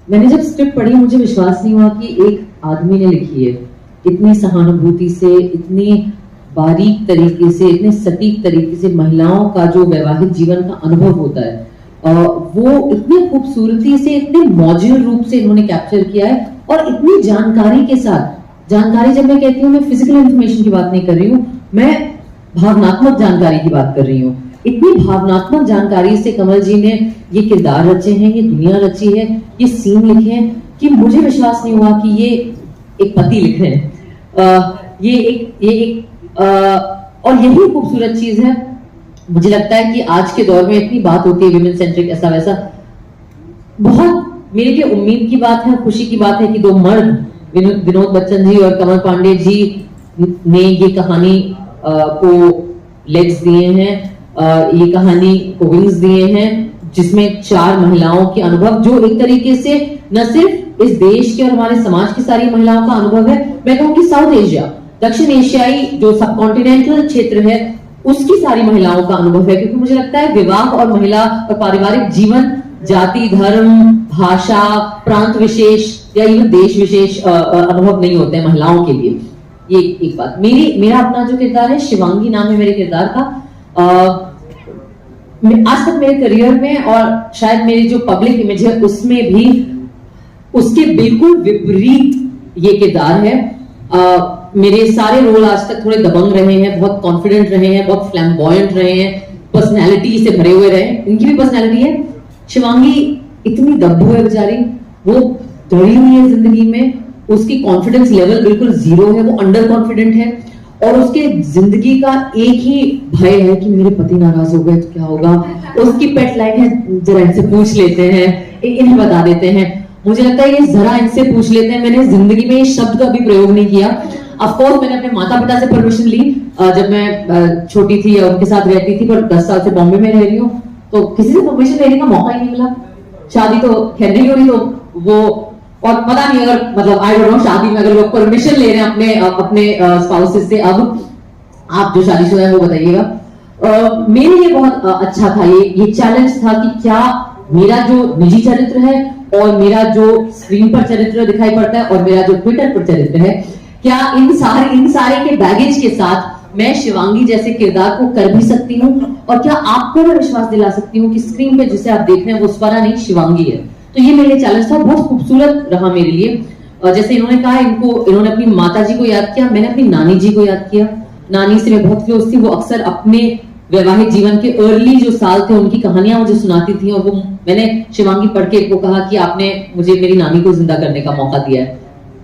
मैंने जब स्क्रिप्ट पढ़ी मुझे विश्वास नहीं हुआ कि एक आदमी ने लिखी है इतनी सहानुभूति से, इतनी बारीक तरीके से, इतने सटीक तरीके से महिलाओं का जो वैवाहिक जीवन का अनुभव होता है वो इतनी खूबसूरती से, इतने मॉड्यूलर रूप से इन्होंने कैप्चर किया है और इतनी जानकारी के साथ। जानकारी जब मैं कहती हूँ, मैं फिजिकल इंफॉर्मेशन की बात नहीं कर रही हूँ, मैं भावनात्मक जानकारी की बात कर रही हूँ। इतनी भावनात्मक जानकारी से कमल जी ने ये किरदार रचे हैं, ये दुनिया रची है, ये सीन लिखे हैं कि मुझे विश्वास नहीं हुआ कि ये एक पति लिख रहे हैं। ये एक और यही खूबसूरत चीज है। मुझे लगता है कि आज के दौर में इतनी बात होती है विमेन सेंट्रिक ऐसा वैसा, बहुत मेरे लिए उम्मीद की बात है, खुशी की बात है कि दो मर्द विनोद बच्चन जी और कमल पांडे जी ने ये कहानी को लेग्स दिए हैं, ये कहानी को विंग्स दिए हैं, जिसमें 4 महिलाओं के अनुभव जो एक तरीके से न सिर्फ इस देश के और हमारे समाज की सारी महिलाओं का अनुभव है, मैं कहूँगी साउथ एशिया, दक्षिण एशियाई जो सब कॉन्टिनेंटल क्षेत्र है उसकी सारी महिलाओं का अनुभव है। क्योंकि मुझे लगता है विवाह और महिला और पारिवारिक जीवन जाति, धर्म, भाषा, प्रांत विशेष या इवन देश विशेष अनुभव नहीं होते हैं महिलाओं के लिए। ये एक बात। मेरा अपना जो किरदार है, शिवांगी नाम है मेरे किरदार का, आज तक मेरे करियर में और शायद मेरी जो पब्लिक इमेज है उसमें भी उसके बिल्कुल विपरीत ये किरदार है। मेरे सारे रोल आज तक थोड़े दबंग रहे हैं, बहुत कॉन्फिडेंट रहे हैं, बहुत फ्लैम्बॉयंट रहे हैं, पर्सनैलिटी से भरे हुए रहे। इनकी भी पर्सनैलिटी है। शिवांगी इतनी दब्बू है बेचारी, वो डरी हुई है जिंदगी में, उसकी कॉन्फिडेंस लेवल बिल्कुल 0 है, वो अंडर कॉन्फिडेंट है और उसके जिंदगी का एक ही भय है कि मेरे पति नाराज हो गए तो क्या होगा। उसकी पेट लाइन है, जरा इनसे पूछ लेते हैं, इन्हें बता देते हैं। मुझे लगता है ये जरा इनसे पूछ लेते हैं, मैंने जिंदगी में इस शब्द का भी प्रयोग नहीं किया। ऑफ कोर्स मैंने अपने माता पिता से परमिशन ली जब मैं छोटी थी या उनके साथ रहती थी, पर 10 साल से बॉम्बे में रह रही हूँ तो किसी से परमिशन लेने का मौका ही नहीं मिला। शादी तो खैर नहीं हो रही, तो वो और पता नहीं अगर मतलब आई डोंट नो शादी में अगर लोग परमिशन ले रहे हैं अपने स्पाउसेस से, अब आप जो शादीशुदा है वो बताइएगा। मेरे लिए बहुत अच्छा था ये चैलेंज था कि क्या मेरा जो निजी चरित्र है और मेरा जो स्क्रीन पर चरित्र दिखाई पड़ता है और मेरा जो ट्विटर पर चरित्र है, क्या इन सारे के बैगेज के साथ मैं शिवांगी जैसे किरदार को कर भी सकती हूँ, और क्या आपको मैं विश्वास दिला सकती हूँ कि स्क्रीन पे जिसे आप देख रहे हैं वो स्वरा नहीं शिवांगी है। तो ये मेरे लिए चैलेंज था, बहुत खूबसूरत रहा मेरे लिए। जैसे इन्होंने कहा इन्होंने अपनी माता जी को याद किया, मैंने अपनी नानी जी को याद किया। नानी से मैं बहुत क्लोज थी, वो अक्सर अपने वैवाहिक जीवन के अर्ली जो साल थे उनकी कहानियां मुझे सुनाती थी, और वो मैंने शिवांगी पढ़ के वो कहा कि आपने मुझे मेरी नानी को जिंदा करने का मौका दिया है।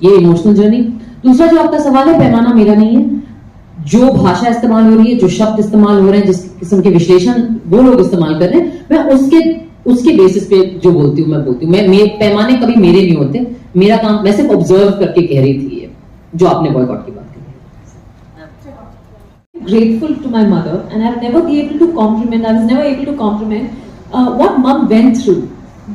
ये इमोशनल जर्नी। दूसरा जो आपका सवाल है, पैमाना मेरा नहीं है। जो भाषा इस्तेमाल हो रही है, जो शब्द इस्तेमाल हो रहे हैं, जिस किस्म के विश्लेषण वो लोग इस्तेमाल कर रहे हैं, मैं उसके बेसिस पे जो बोलती हूँ मैं बोलती हूँ। मैं पैमाने कभी मेरे नहीं होते, मेरा काम मैं सिर्फ ऑब्जर्व करके कह रही थी ये जो आपने बॉयकॉट की बात करी। Grateful to my mother, and I've never been able to compliment. I was never able to compliment what mom went through.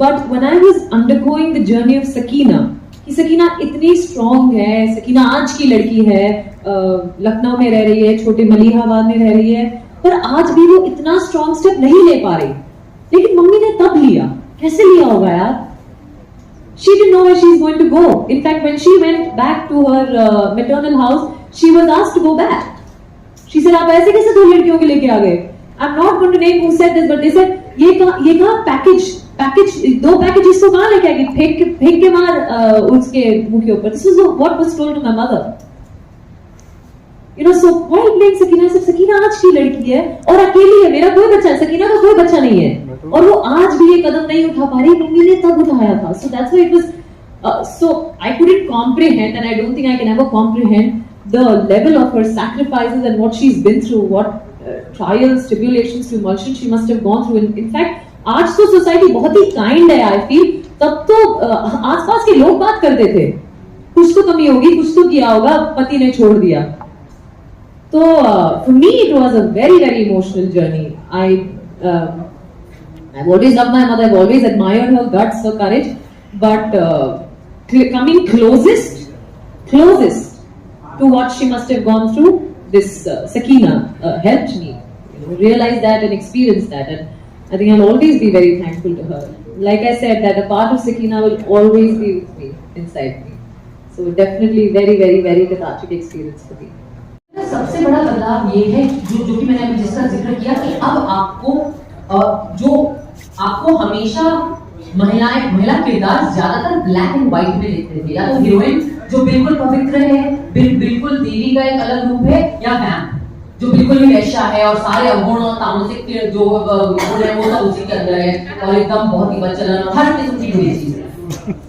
But when I was undergoing the journey of Sakina, कि सकीना इतनी strong है, सकीना आज की लड़की है, लखनऊ में रह रही है, छोटे मलिहाबाद में रह रही है, पर आज भी वो इतना स्ट्रॉन्ग स्टेप नहीं ले पा रही, लेकिन मम्मी ने तब लिया। कैसे लिया होगा यार? She didn't know where she is going to go. In fact, when she went back to her maternal house, she was asked to go back. She said, आप ऐसे कैसे 2 लड़कियों के लेके आ गए? I'm not going to name who said this, but they said, ये कहाँ package 2 packages तो कहाँ लेके आएगी? फेंक के मार उसके मुंह के ऊपर। This is what was told to my mother. You know, so why blame Sakina? सिर्फ सकीना आज की लड़की है और अकेली है, मेरा कोई बच्चा, सकीना का कोई बच्चा नहीं है, और वो आज भी ये कदम नहीं उठा पा रही, मम्मी ने तब उठाया था। So that's why it was. So I couldn't comprehend, and I don't think I can ever comprehend the level of her sacrifices and what she's been through, what trials, tribulations, tribulations she must have gone through. In fact, आज तो society बहुत ही kind है, I feel. तब तो आसपास के लोग बात करते थे, कुछ तो कमी होगी, कुछ तो किया होगा, पति ने छोड़ दिया। तो for me it was a very very emotional journey. I've always loved my mother, I've always admired her guts, her courage, but coming closest to what she must have gone through, this Sakina helped me realize that and experience that. And I think I'll always be very thankful to her. Like I said, that a part of Sakina will always be with me, inside me. So definitely very, very, very cathartic experience for me. सबसे बड़ा बदलाव ये है जो कि मैंने अभी जिसका जिक्र किया कि अब आपको हमेशा महिला किरदार ज्यादातर ब्लैक एंड व्हाइट में देखते थे, या तो हीरोइन जो बिल्कुल पवित्र है, बिल्कुल देवी का एक अलग रूप है, या वैम्प जो बिल्कुल ही वैश्या है और सारे अवगुण और तामसिक जो गुण है वो सब उसी के अंदर है और एकदम बहुत ही बच्चन हर किस्म की बुरी चीज है।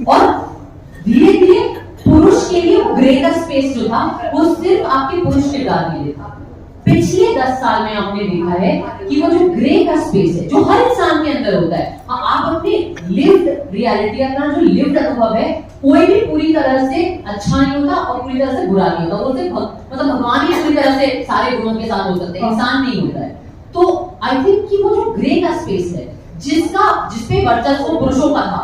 और धीरे धीरे पुरुष के लिए ग्रे का स्पेस जो था वो सिर्फ आपके पुरुष किरदार के लिए था। पिछले 10 साल में आपने देखा है कि वो जो ग्रे का स्पेस है जो हर इंसान के अंदर होता है, आप अपने लिव्ड रियलिटी, अपना जो लिव्ड अनुभव है, कोई भी पूरी तरह से अच्छा नहीं होता और पूरी तरह से बुरा नहीं होता। वो सिर्फ मतलब भगवान ही पूरी तरह से सारे गुणों के साथ हो सकते हैं, इंसान नहीं होता है। तो आई थिंक कि वो जो ग्रे का स्पेस है जिसपे वर्चस्व पुरुषों का था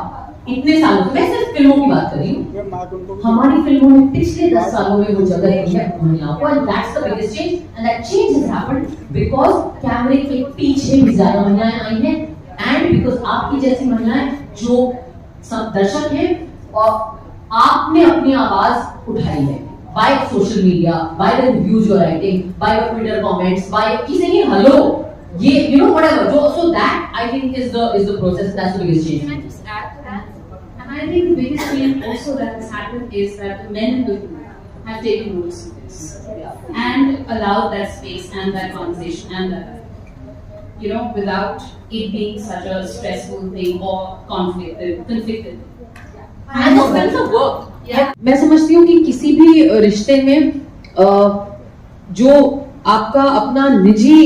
इतने सालों से, मैं सिर्फ फिल्मों की बात कर रही हूँ, हमारी फिल्मों में पिछले 10 सालों में वो जगह दी है महिलाओं को, and that's the biggest change, and that change has happened because कैमरे के पीछे भी ज्यादा महिलाएं आई हैं, एंड बिकॉज़ आपकी जैसी महिलाएं जो दर्शक हैं और आपने अपनी आवाज उठाई है by social media, by the reviews you are writing, by your Twitter comments, by किसी हेलो, ये यू नो व्हाटएवर, जो so that I think is the process, that's the biggest change. Can I just add to that? And I think the biggest change also that has happened is that the men in the room have taken notice of this and allowed that space and that conversation and that, you know, without it being such a stressful thing or conflicted. And the films have worked. Yeah. मैं समझती हूँ कि किसी भी रिश्ते में जो आपका अपना निजी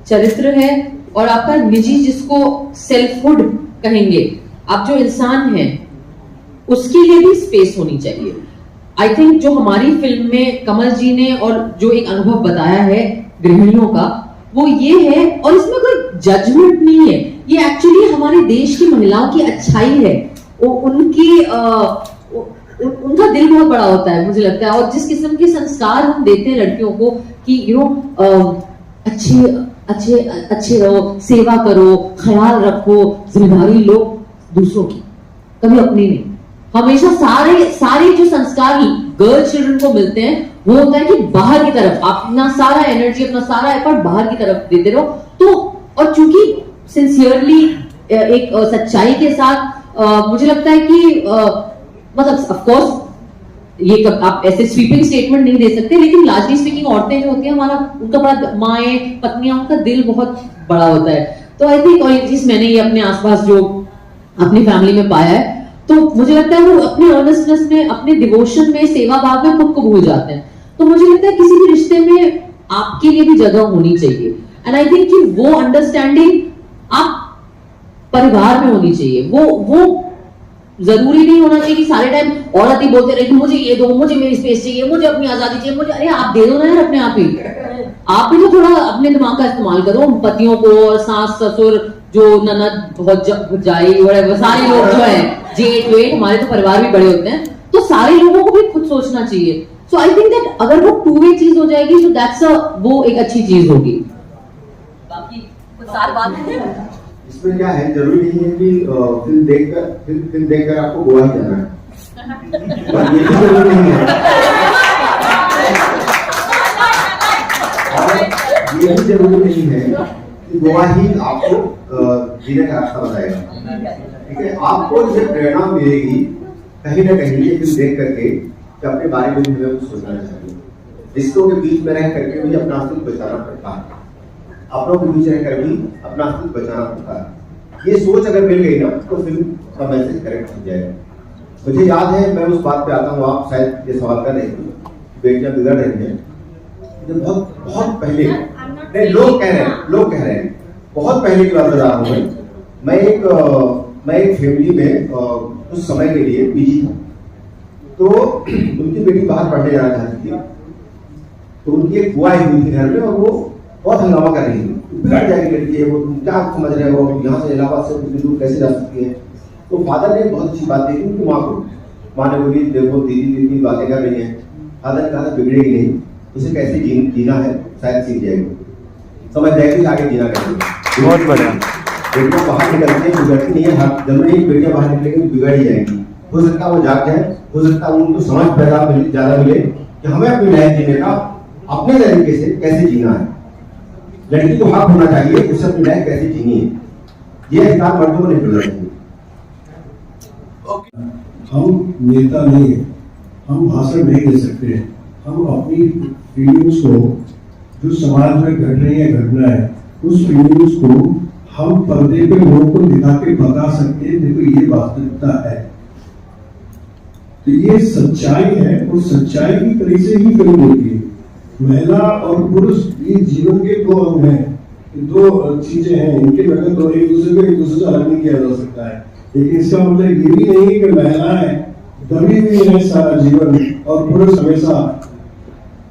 चरित्र है और आपका निजी जिसको सेल्फहुड कहेंगे, आप जो इंसान हैं उसके लिए भी स्पेस होनी चाहिए। आई थिंक जो हमारी फिल्म में कमल जी ने और जो एक अनुभव बताया है गृहिणियों का, वो ये है, और इसमें कोई जजमेंट नहीं है, ये एक्चुअली हमारे देश की महिलाओं की अच्छाई है, उनका दिल बहुत बड़ा होता है मुझे लगता है, और जिस किस्म के संस्कार हम देते हैं लड़कियों को कि यू नो अच्छे रहो, सेवा करो, ख्याल रखो, जिम्मेदारी लो दूसरों की, कभी अपनी नहीं। हमेशा सारे जो संस्कार गर्ल चिल्ड्रन को मिलते हैं वो होता है कि बाहर की तरफ अपना सारा एनर्जी, अपना सारा एफर्ट बाहर की तरफ देते रहो। तो और चूंकि सिंसियरली एक सच्चाई के साथ मुझे लगता है कि मतलब ऑफ कोर्स ये आप ऐसे स्वीपिंग स्टेटमेंट नहीं दे सकते, लेकिन लार्जली स्पीकिंग औरतें जो होती हैं हमारा उनका बड़ा माएँ पत्नियां उनका दिल बहुत बड़ा होता है। तो आई थिंक, और एक चीज मैंने ये अपने आसपास जो अपनी फैमिली में पाया है, तो मुझे लगता है वो अपने अर्नेस्टनेस में, अपने डिवोशन में, सेवा भाव में खुद को भूल जाते हैं। तो मुझे लगता है किसी भी रिश्ते में आपके लिए भी जगह होनी चाहिए, एंड आई थिंक कि वो अंडरस्टैंडिंग आप परिवार में होनी चाहिए। वो जरूरी नहीं होना चाहिए कि सारे टाइम औरत ही बोलते रहे कि मुझे ये दो, मुझे मेरी स्पेस चाहिए, मुझे अपनी आजादी चाहिए, मुझे, अरे आप दे दो ना यार अपने आप ही। आप भी तो थोड़ा अपने दिमाग का इस्तेमाल करो। पतियों को, सास ससुर, जो ननद, भौजाई, सारे लोग जो है, जेठ वेठ, हमारे तो परिवार भी बड़े होते हैं, तो सारे लोगों को भी खुद सोचना चाहिए। सो आई थिंक दैट अगर वो टू वे चीज हो जाएगी तो दैट्स वो एक अच्छी चीज होगी। बाकी कुछ सार बात है इसमें क्या है, जरूरी नहीं है कि फिल्म देखकर आपको गोवा ही जाना है, और ये भी जरूरी नहीं है, और ये भी जरूरी नहीं है कि गोवा ही आपको जीने का रास्ता बताएगा। ठीक है, आपको जो प्रेरणा मिलेगी कहीं ना कहीं ये फिल्म देख करके कि अपने बारे में हमें कुछ सोचना चाहिए। रिश्तों के बीच में रह करके भी अपना अस्तित्व बचाना पड़ता है, अपनों के बीच रहकर भी अपना अस्तित्व बचाना पड़ता है। ये सोच अगर मिल गई ना तो फिल्म का मैसेज करेक्ट हो जाएगा। मुझे याद है, मैं उस बात पे आता हूँ, आप शायद ये सवाल कर रहे थे, बेटियां बिगड़ रही हैं, बहुत पहले लोग कह रहे हैं बहुत पहले की बात बता रहा हूँ मैं एक फैमिली में उस समय के लिए पीजी था, तो उनकी बेटी बाहर पढ़ने जाना चाहती थी, तो उनकी एक बुआ हुई थी घर में और वो बहुत हंगामा कर रही थी, बिगड़ जाएगी लड़की है वो, तुम क्या समझ रहे हो, यहाँ से इलाहाबाद से उतनी दूर कैसे जा सकती है। तो फादर ने बहुत अच्छी बात देखी उनकी माँ को, माँ ने बोली देखो दीदी इतनी बातें कर रही है, फादर ने कहा बिगड़ेगी नहीं, उसे कैसे जीना है शायद सीख जाएगी, समझ जाएगी आगे जीना कैसे। बहुत बढ़िया। बेटियां बाहर निकलती हैं बिगड़ती नहीं है, हर जब नहीं बेटियां बाहर निकलेंगी तो बिगड़ ही जाएंगी। हो सकता है वो जाग जाए, हो सकता है उनको समझ ज्यादा मिले कि हमें अपनी लाइफ जीने का अपने तरीके से कैसे जीना है। लड़की को हक होना चाहिए उससे अपनी लाइफ कैसे जीनी है, ये अधिकार मर्दों को नहीं मिलना चाहिए। हम नेता नहीं है, हम भाषण नहीं दे सकते हैं, हम अपनी फीलिंग्स को जो समाज में घट रही है घटना है उस फीलिंग्स को हम पर्दे पे लोगों को दिखा के बता सकते हैं देखो ये वास्तविकता है। तो ये सच्चाई है और सच्चाई की तरीके से ही फिल्म होती है। महिला और पुरुष ये जीवन के दो अंग हैं, दो चीजें हैं, इनके बगैर तो एक दूसरे से अलग नहीं किया जा सकता है। लेकिन इसका मतलब ये भी नहीं है कि महिलाएं दबी हुई है सारा जीवन और पुरुष हमेशा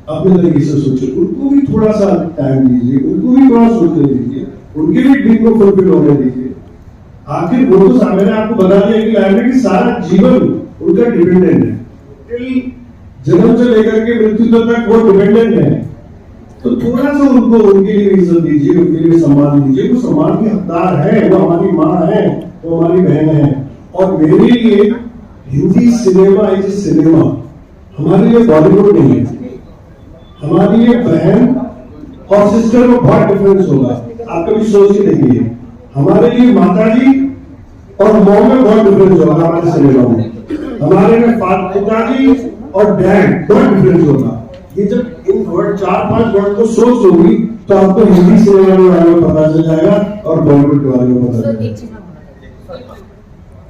अपने तरीके से सोचे। उनको भी थोड़ा सा टाइम दीजिए, उनको भी थोड़ा सोचने दीजिए, उनके भी ड्रीम को फुलफिल होने दीजिए। आखिर वो तो मैंने आपको बता दिया कि लाइफ की सारा जीवन उनका डिपेंडेंट है, जन्म से लेकर के मृत्यु तक वो डिपेंडेंट है। तो थोड़ा सा उनको उनके लिए इज्जत दीजिए, उनके लिए सम्मान दीजिए। वो सम्मान की हकदार है, वो हमारी माँ है, वो हमारी बहन है। और मेरे लिए हिंदी सिनेमा इज सिनेमा, हमारे लिए बॉलीवुड नहीं है। हमारी लिए बहन और सिस्टर में बहुत डिफरेंस होगा, आप कभी सोच के देखिए। हमारे लिए माताजी और मॉम में बहुत डिफरेंस होगा हमारे सिनेमा में। हमारे में पिताजी और डैड बहुत डिफरेंस होगा। ये जब इन वर्ड 4-5 वर्ड को सोच होगी तो आपको हिंदी सिनेमा के बारे में पता चल जाएगा और बॉलीवुड के बारे में पता चल जाएगा।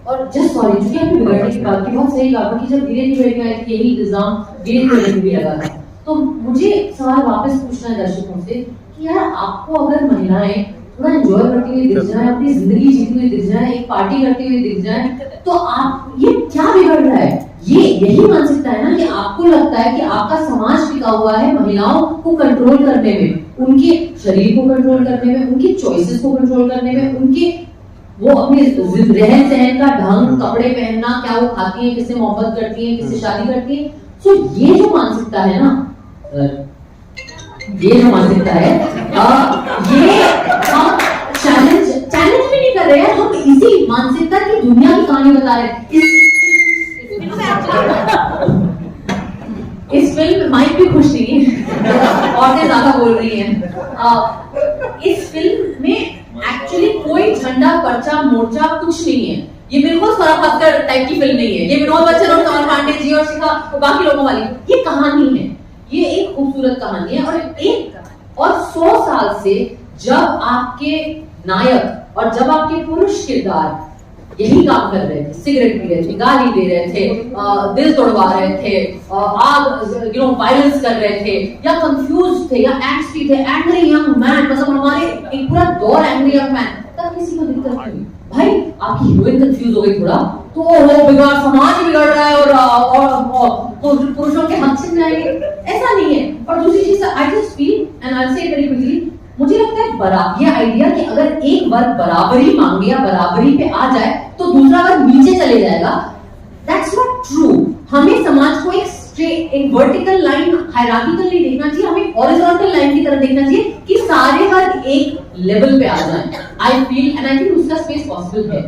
और जस्ट सॉरी, चूंकि आपने बिगड़ने की बात की, बहुत सही कहा कि जब धीरे धीरे आई थी यही इंतजाम धीरे धीरे भी लगा था। तो मुझे सवाल वापस पूछना है दर्शकों से कि यार आपको अगर महिलाएं थोड़ा एंजॉय करती हुई दिख जाए, अपनी जिंदगी जीती हुई दिख जाए, एक पार्टी करती हुई दिख जाए, तो आप ये क्या बिगड़ रहा है? ये यही मानसिकता है ना कि आपको लगता है कि आपका समाज टिका हुआ है महिलाओं को कंट्रोल करने में, उनके शरीर को कंट्रोल करने में, उनकी चॉइसेस को कंट्रोल करने में, उनके वो अपने रहन सहन का ढंग, कपड़े पहनना, क्या वो खाती है, किससे मोहब्बत करती है, किससे शादी करती है। तो ये जो मानसिकता है ना, ये जो मानसिकता है, ये हम चैलेंज भी नहीं कर रहे हैं, हम इसी मानसिकता की दुनिया की कहानी बता रहे हैं। इस फिल्म में माइक भी खुश नहीं है, औरतें ज्यादा बोल रही हैं। इस फिल्म में एक्चुअली कोई झंडा, पर्चा, मोर्चा कुछ नहीं है। ये बिल्कुल फराह अख्तर टाइप की फिल्म नहीं है। ये विनोद बच्चन और कमल पांडे जी और शिखा बाकी लोगों वाली ये कहानी है। ये एक खूबसूरत कहानी है और 100 साल से जब आपके नायक और जब आपके पुरुष किरदार यही काम कर रहे थे, सिगरेट पी रहे थे, गाली दे रहे थे, दिल तोड़वा रहे थे, आग वायलेंस कर रहे थे, या कंफ्यूज थे, या एंग्स्टी थे, एंग्री यंग मैन, मतलब हमारे एक पूरा दौर एंग्री यंग मैन, तब किसी को दिक्कत नहीं। भाई आपकी हीरोइन कंफ्यूज हो गई थोड़ा तो वो बिगाड़, समाज बिगड़ रहा है और पुरुषों के हक छिन जाएंगे, ऐसा नहीं है। और दूसरी चीज I just feel and I से वेरी क्विकली, मुझे लगता है ये आइडिया कि अगर एक वर्ग बराबरी मांगे या बराबरी पे आ जाए तो दूसरा वर्ग नीचे चले जाएगा, दैट्स नॉट ट्रू। हमें समाज को एक वर्टिकल लाइन, हायरार्किकल नहीं देखना चाहिए, हमें हॉरिजॉन्टल लाइन की तरह देखना चाहिए कि सारे वर्ग एक लेवल पे आ जाए। I feel and I think उसका स्पेस पॉसिबल है।